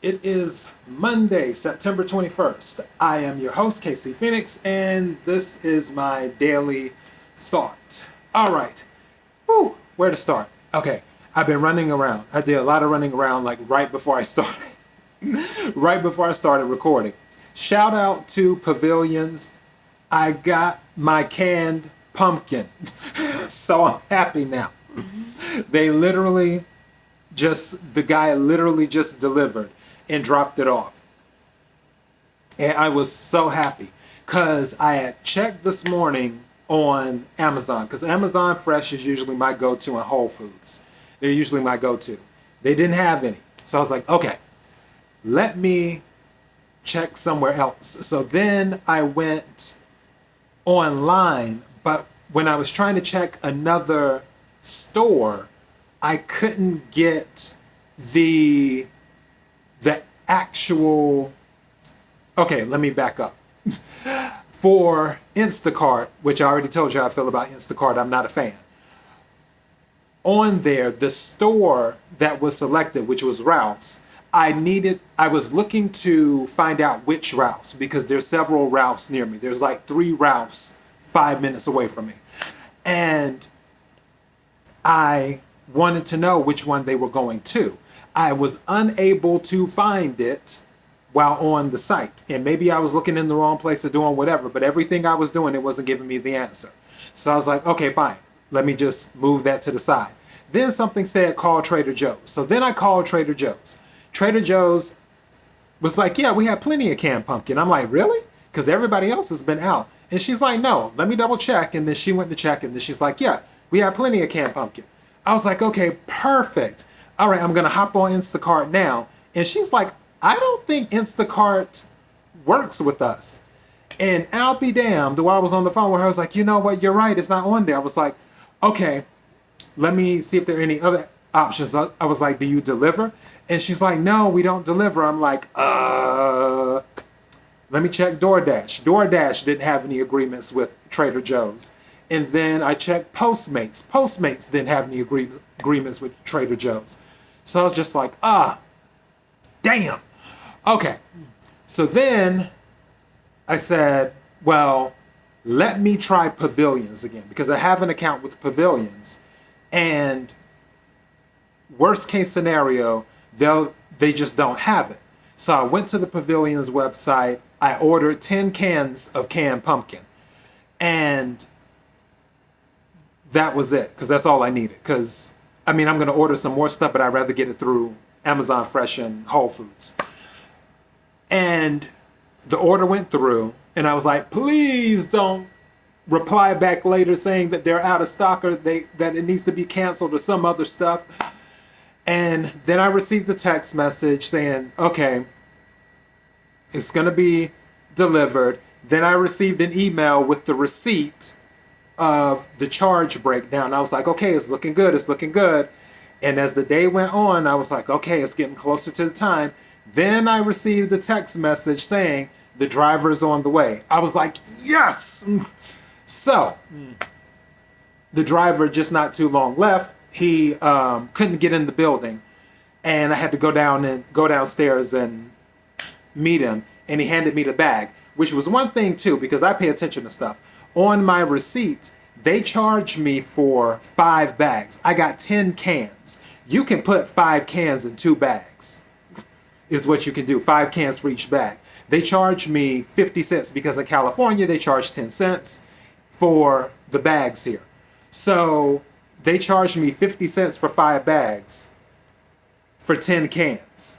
It is Monday, September 21st. I am your host, Casey Phoenix, and this is my daily thought. All right. Whew, where to start? Okay, I've been running around. I did a lot of running around like right before I started. Right before I started recording. Shout out to Pavilions. I got my canned pumpkin. So I'm happy now. They literally the guy literally just delivered and dropped it off. And I was so happy because I had checked this morning on Amazon because Amazon Fresh is usually my go-to in Whole Foods. They're usually my go-to. They didn't have any. So I was like, okay, let me check somewhere else. So then I went online, but when I was trying to check another store, I couldn't get the the actual. Okay, let me back up. For Instacart, which I already told you how I feel about Instacart, I'm not a fan. On there, the store that was selected, which was Ralph's, I was looking to find out which Ralph's because there's several Ralph's near me. There's like 3 Ralph's 5 minutes away from me. And I wanted to know which one they were going to. I was unable to find it while on the site. And maybe I was looking in the wrong place or doing whatever, but everything I was doing, it wasn't giving me the answer. So I was like, okay, fine. Let me just move that to the side. Then something said call Trader Joe's. So then I called Trader Joe's. Trader Joe's was like, yeah, we have plenty of canned pumpkin. I'm like, really? Because everybody else has been out. And she's like, no, let me double check. And then she went to check and then she's like, yeah, we have plenty of canned pumpkin. I was like, okay, perfect. All right, I'm going to hop on Instacart now. And she's like, I don't think Instacart works with us. And I'll be damned, while I was on the phone with her, I was like, you know what, you're right, it's not on there. I was like, okay, let me see if there are any other options. I was like, do you deliver? And she's like, no, we don't deliver. I'm like, let me check DoorDash. DoorDash didn't have any agreements with Trader Joe's. And then I checked Postmates. Postmates didn't have any agreements with Trader Joe's. So I was just like, damn. Okay. So then I said, well, let me try Pavilions again because I have an account with Pavilions. And worst case scenario, they just don't have it. So I went to the Pavilions website. I ordered 10 cans of canned pumpkin. And that was it because that's all I needed. Because, I mean, I'm going to order some more stuff, but I'd rather get it through Amazon Fresh and Whole Foods. And the order went through, and I was like, please don't reply back later saying that they're out of stock or that it needs to be canceled or some other stuff. And then I received a text message saying, okay, it's going to be delivered. Then I received an email with the receipt of the charge breakdown. I was like, okay, it's looking good. It's looking good. And as the day went on, I was like, okay, it's getting closer to the time. Then I received a text message saying the driver is on the way. I was like, yes. So the driver just not too long left. He couldn't get in the building, and I had to go downstairs and meet him. And he handed me the bag, which was one thing too because I pay attention to stuff. On my receipt, they charged me for 5 bags. I got 10 cans. You can put 5 cans in 2 bags, is what you can do. 5 cans for each bag. They charged me 50 cents because in California, they charge 10 cents for the bags here. So they charged me 50 cents for 5 bags for 10 cans.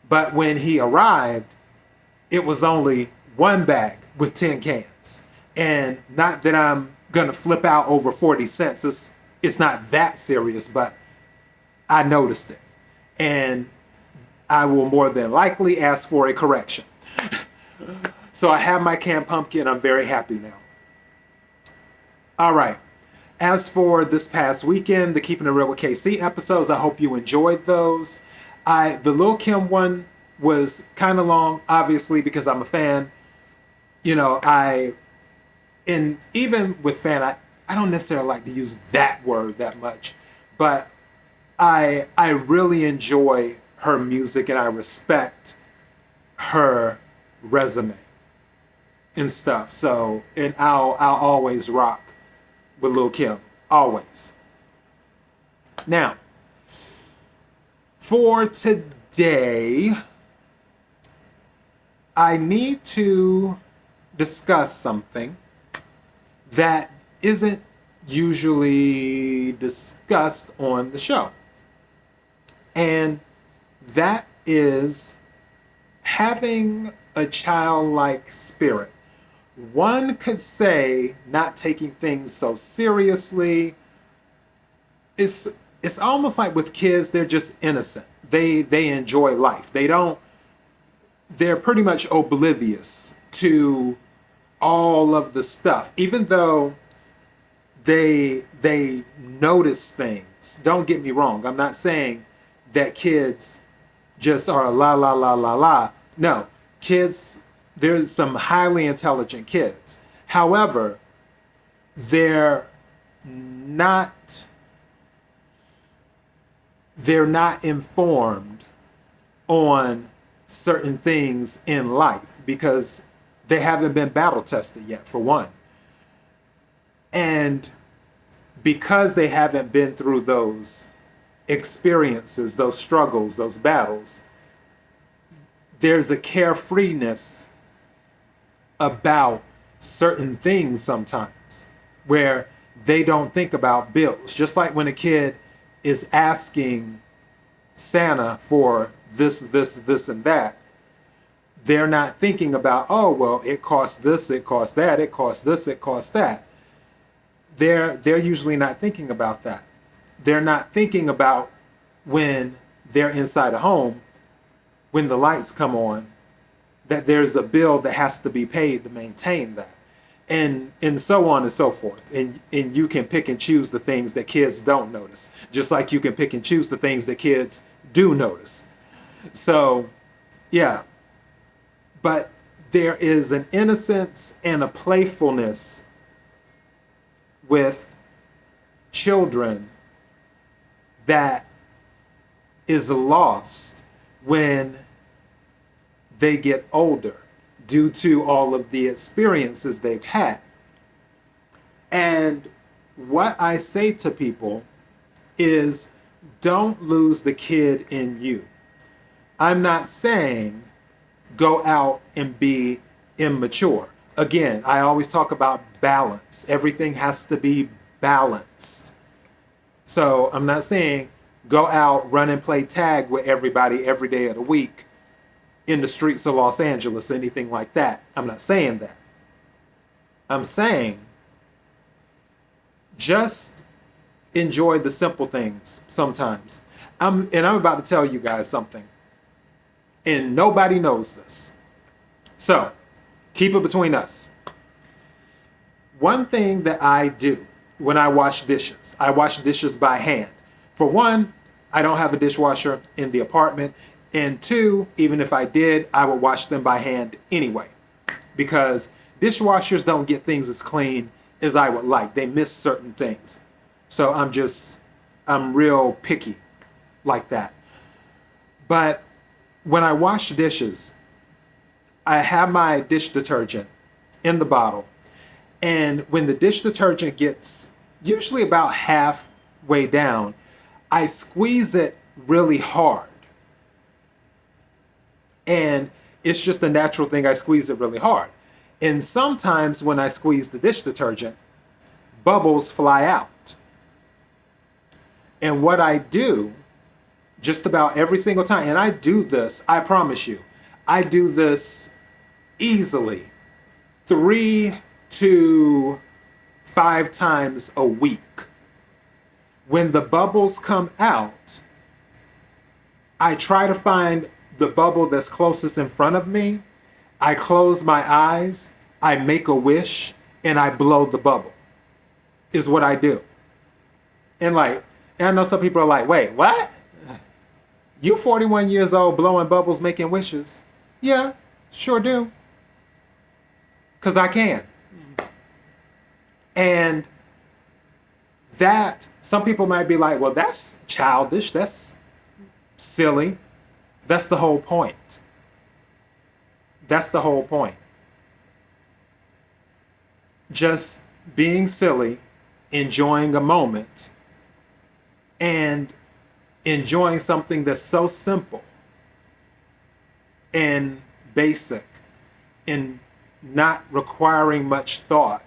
But when he arrived, it was only 1 bag with 10 cans. And not that I'm going to flip out over 40 cents. It's not that serious, but I noticed it. And I will more than likely ask for a correction. So I have my canned pumpkin. I'm very happy now. All right. As for this past weekend, the Keeping It Real with KC episodes, I hope you enjoyed those. The Lil Kim one was kind of long, obviously, because I'm a fan. You know, and even with fan, I don't necessarily like to use that word that much, but I really enjoy her music and I respect her resume and stuff. So, and I'll always rock with Lil Kim. Always. Now, for today, I need to discuss something that isn't usually discussed on the show. And that is having a childlike spirit. One could say not taking things so seriously. It's almost like with kids, they're just innocent. They enjoy life. They're pretty much oblivious to all of the stuff. Even though they notice things. Don't get me wrong. I'm not saying that kids just are la la la la la. No, kids, there's some highly intelligent kids. However, they're not informed on certain things in life because they haven't been battle tested yet, for one. And because they haven't been through those experiences, those struggles, those battles, there's a carefreeness about certain things sometimes where they don't think about bills. Just like when a kid is asking Santa for this, and that, they're not thinking about, oh, well, it costs this, it costs that, it costs this, it costs that. They're usually not thinking about that. They're not thinking about when they're inside a home, when the lights come on, that there's a bill that has to be paid to maintain that. And so on and so forth. And you can pick and choose the things that kids don't notice, just like you can pick and choose the things that kids do notice. So, yeah. But there is an innocence and a playfulness with children that is lost when they get older due to all of the experiences they've had. And what I say to people is, don't lose the kid in you. I'm not saying go out and be immature. Again, I always talk about balance. Everything has to be balanced. So I'm not saying go out, run and play tag with everybody every day of the week in the streets of Los Angeles, anything like that. I'm not saying that. I'm saying just enjoy the simple things sometimes. I'm about to tell you guys something. And nobody knows this. So, keep it between us. One thing that I do when I wash dishes by hand. For one, I don't have a dishwasher in the apartment. And two, even if I did, I would wash them by hand anyway. Because dishwashers don't get things as clean as I would like. They miss certain things. So I'm real picky like that. But when I wash dishes, I have my dish detergent in the bottle. And when the dish detergent gets usually about halfway down, I squeeze it really hard. And it's just a natural thing. I squeeze it really hard. And sometimes when I squeeze the dish detergent, bubbles fly out. And what I do just about every single time, and I do this, I promise you, I do this easily 3 to 5 times a week. When the bubbles come out, I try to find the bubble that's closest in front of me. I close my eyes, I make a wish, and I blow the bubble, is what I do. And I know some people are like, wait, what? You 41 years old blowing bubbles, making wishes? Yeah, sure do. Because I can. And that, some people might be like, well, that's childish, that's silly. That's the whole point. That's the whole point. Just being silly, enjoying a moment, and enjoying something that's so simple and basic and not requiring much thought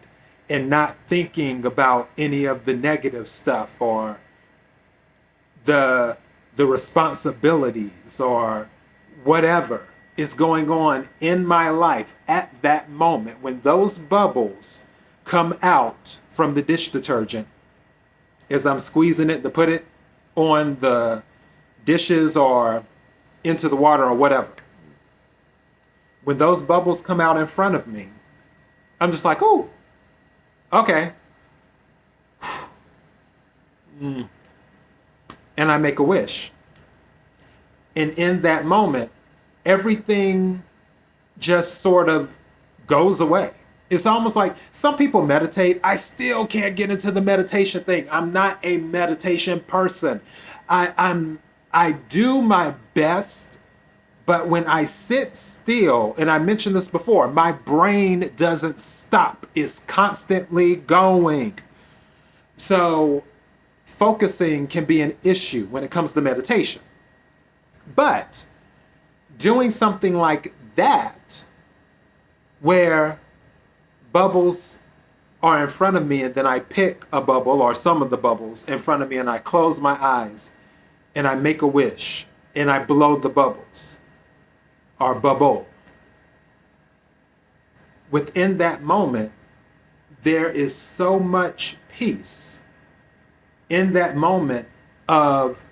and not thinking about any of the negative stuff or the responsibilities or whatever is going on in my life at that moment. When those bubbles come out from the dish detergent as I'm squeezing it to put it on the dishes or into the water or whatever, when those bubbles come out in front of me, I'm just like, ooh, okay. And I make a wish. And in that moment, everything just sort of goes away. It's almost like some people meditate. I still can't get into the meditation thing. I'm not a meditation person. I do my best, but when I sit still, and I mentioned this before, my brain doesn't stop. It's constantly going. So focusing can be an issue when it comes to meditation. But doing something like that, where bubbles are in front of me and then I pick a bubble or some of the bubbles in front of me and I close my eyes and I make a wish and I blow the bubbles or bubble. Within that moment, there is so much peace in that moment of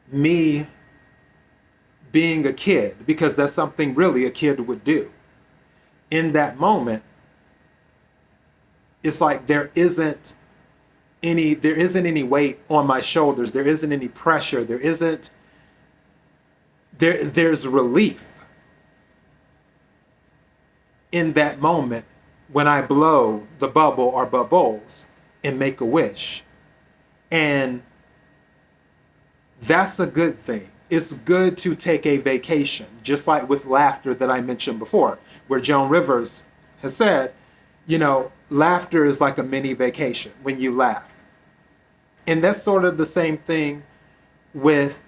me being a kid, because that's something really a kid would do. In that moment, it's like there isn't any weight on my shoulders. There isn't any pressure. There's relief in that moment when I blow the bubble or bubbles and make a wish. And that's a good thing. It's good to take a vacation, just like with laughter that I mentioned before, where Joan Rivers has said, laughter is like a mini vacation when you laugh. And that's sort of the same thing with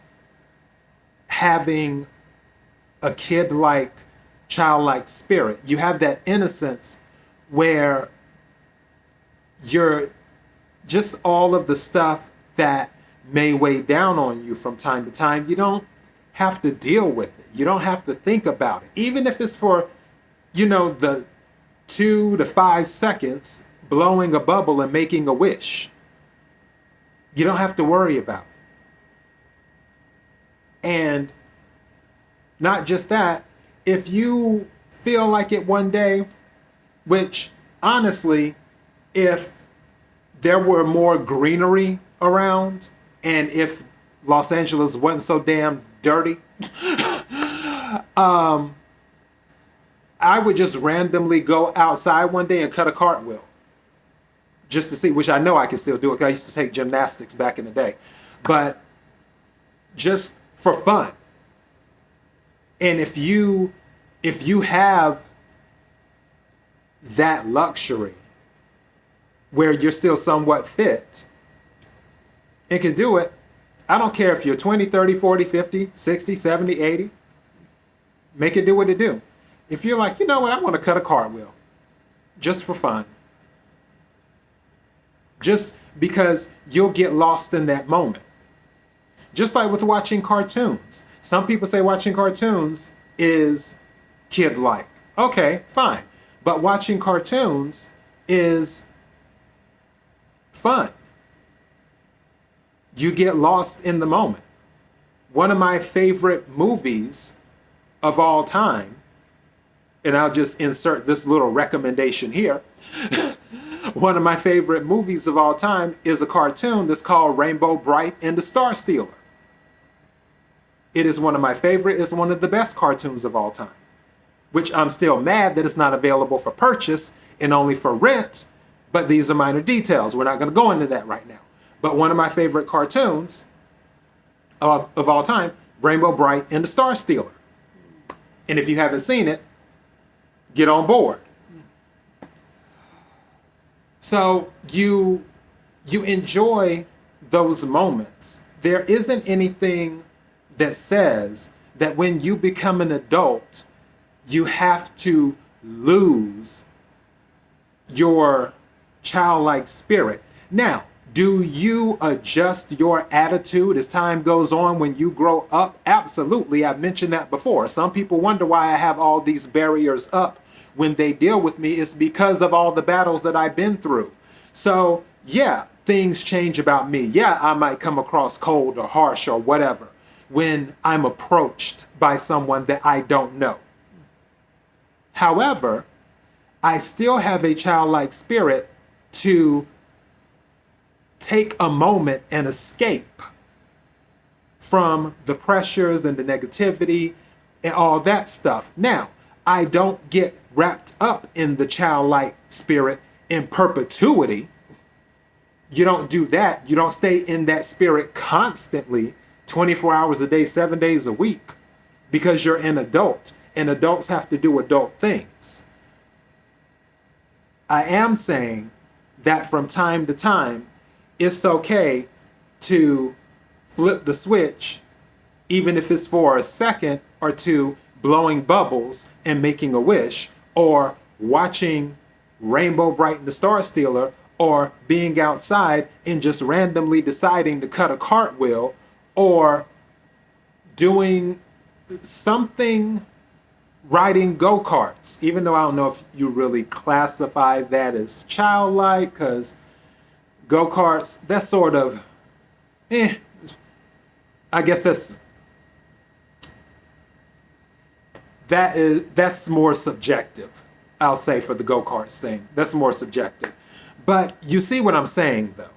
having a kid-like, childlike spirit. You have that innocence where you're just all of the stuff that may weigh down on you from time to time. You don't have to deal with it. You don't have to think about it. Even if it's for, the 2 to 5 seconds blowing a bubble and making a wish. You don't have to worry about it. And not just that, if you feel like it one day, which honestly, if there were more greenery around, and if Los Angeles wasn't so damn dirty, I would just randomly go outside one day and cut a cartwheel. Just to see, which I know I can still do it. I used to take gymnastics back in the day. But just for fun. And if you have that luxury where you're still somewhat fit and can do it, I don't care if you're 20, 30, 40, 50, 60, 70, 80. Make it do what it do. If you're like, I want to cut a cartwheel just for fun. Just because you'll get lost in that moment. Just like with watching cartoons. Some people say watching cartoons is kid-like. Okay, fine. But watching cartoons is fun. You get lost in the moment. One of my favorite movies of all time, and I'll just insert this little recommendation here. One of my favorite movies of all time is a cartoon that's called Rainbow Bright and the Star Stealer. It is one of my favorite, it's one of the best cartoons of all time, which I'm still mad that it's not available for purchase and only for rent, but these are minor details. We're not going to go into that right now. But one of my favorite cartoons of all time Rainbow Bright and the Star Stealer. And if you haven't seen it, get on board. So you enjoy those moments. There isn't anything that says that when you become an adult, you have to lose your childlike spirit. Now, do you adjust your attitude as time goes on when you grow up? Absolutely. I've mentioned that before. Some people wonder why I have all these barriers up when they deal with me. It's because of all the battles that I've been through. So, yeah, things change about me. Yeah, I might come across cold or harsh or whatever when I'm approached by someone that I don't know. However, I still have a childlike spirit to take a moment and escape from the pressures and the negativity and all that stuff. Now, I don't get wrapped up in the childlike spirit in perpetuity. You don't do that. You don't stay in that spirit constantly, 24 hours a day, 7 days a week, because you're an adult, and adults have to do adult things. I am saying that from time to time, it's okay to flip the switch, even if it's for a second or two, blowing bubbles and making a wish, or watching Rainbow Bright and the Star Stealer, or being outside and just randomly deciding to cut a cartwheel, or doing something, riding go-karts, even though I don't know if you really classify that as childlike, because go-karts, that's sort of, I guess that's more subjective, I'll say, for the go-karts thing. That's more subjective. But you see what I'm saying, though.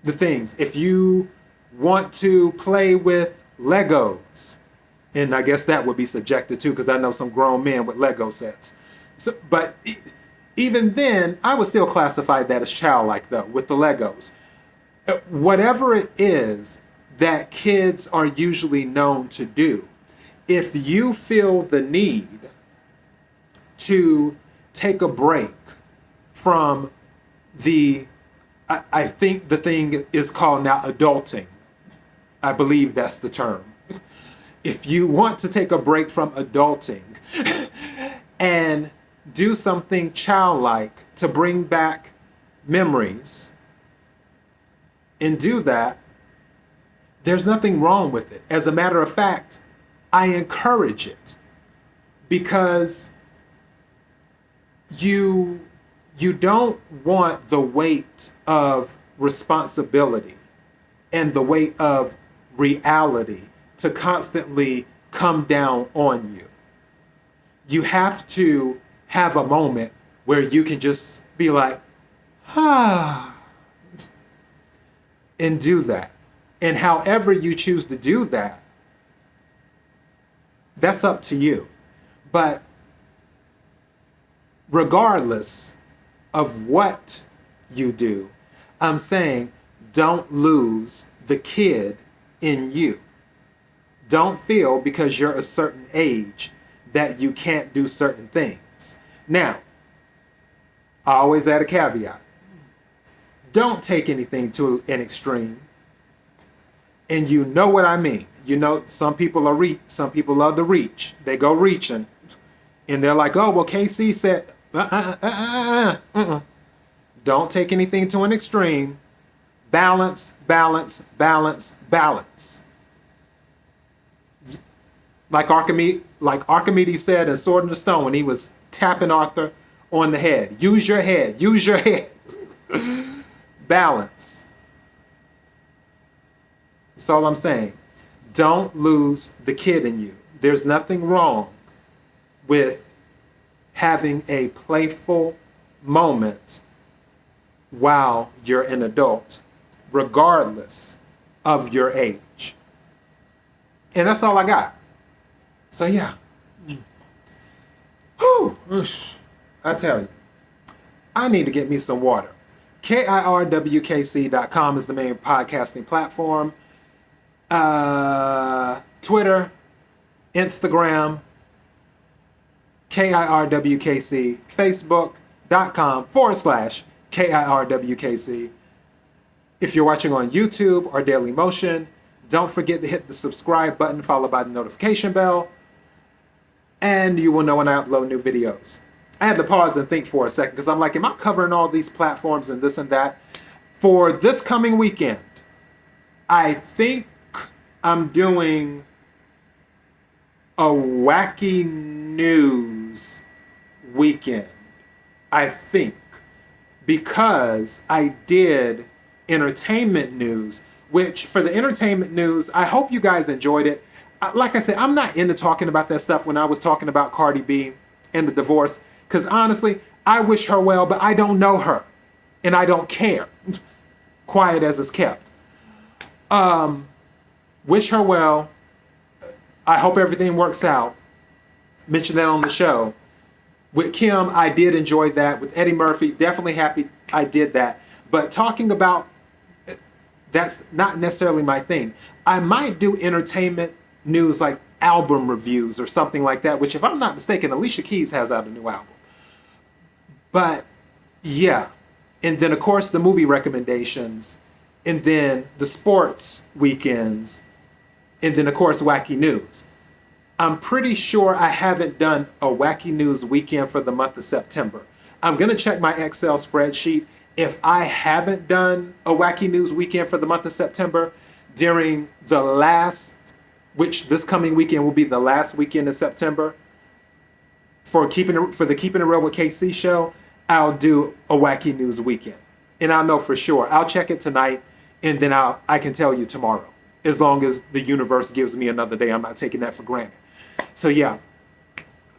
The things, if you want to play with Legos, and I guess that would be subjective too, because I know some grown men with Lego sets. So, but even then, I would still classify that as childlike, though, with the Legos. Whatever it is that kids are usually known to do, if you feel the need to take a break from I think the thing is called now adulting. I believe that's the term. If you want to take a break from adulting and do something childlike to bring back memories and do that, there's nothing wrong with it. As a matter of fact, I encourage it, because you don't want the weight of responsibility and the weight of reality to constantly come down on you. You have to have a moment where you can just be like, and do that. And however you choose to do that, that's up to you. But regardless of what you do, I'm saying don't lose the kid in you. Don't feel because you're a certain age that you can't do certain things. Now, I always add a caveat. Don't take anything to an extreme. And you know what I mean. You know, some people some people love to reach. They go reaching. And they're like, oh, well, KC said, Don't take anything to an extreme. Balance, balance, balance, balance. Like Archimedes said in Sword in the Stone when he was tapping Arthur on the head. Use your head. Use your head. Balance. That's all I'm saying. Don't lose the kid in you. There's nothing wrong with having a playful moment while you're an adult, regardless of your age. And that's all I got. So yeah. Whew. I tell you, I need to get me some water. KIRWKC.com is the main podcasting platform. Twitter, Instagram, KIRWKC, Facebook.com/KIRWKC. If you're watching on YouTube or Daily Motion, don't forget to hit the subscribe button followed by the notification bell, and you will know when I upload new videos. I had to pause and think for a second because I'm like, am I covering all these platforms and this and that? For this coming weekend, I think I'm doing a wacky news weekend. I think. Because I did entertainment news, which for the entertainment news, I hope you guys enjoyed it. Like I said, I'm not into talking about that stuff when I was talking about Cardi B and the divorce, because honestly, I wish her well, but I don't know her, and I don't care. Quiet as it's kept. Wish her well. I hope everything works out. Mentioned that on the show. With Kim, I did enjoy that. With Eddie Murphy, definitely happy I did that. But talking about, that's not necessarily my thing. I might do entertainment news like album reviews or something like that, which if I'm not mistaken, Alicia Keys has out a new album. But yeah. And then of course the movie recommendations, and then the sports weekends, and then of course wacky news. I'm pretty sure I haven't done a wacky news weekend for the month of September. I'm going to check my Excel spreadsheet. If I haven't done a wacky news weekend for the month of September during the last, which this coming weekend will be the last weekend in September, for the Keeping It Real with KC show, I'll do a wacky news weekend. And I'll know for sure. I'll check it tonight, and then I can tell you tomorrow. As long as the universe gives me another day, I'm not taking that for granted. So yeah.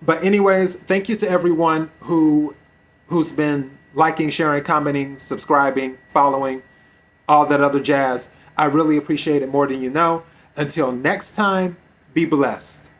But anyways, thank you to everyone who's been liking, sharing, commenting, subscribing, following, all that other jazz. I really appreciate it more than you know. Until next time, be blessed.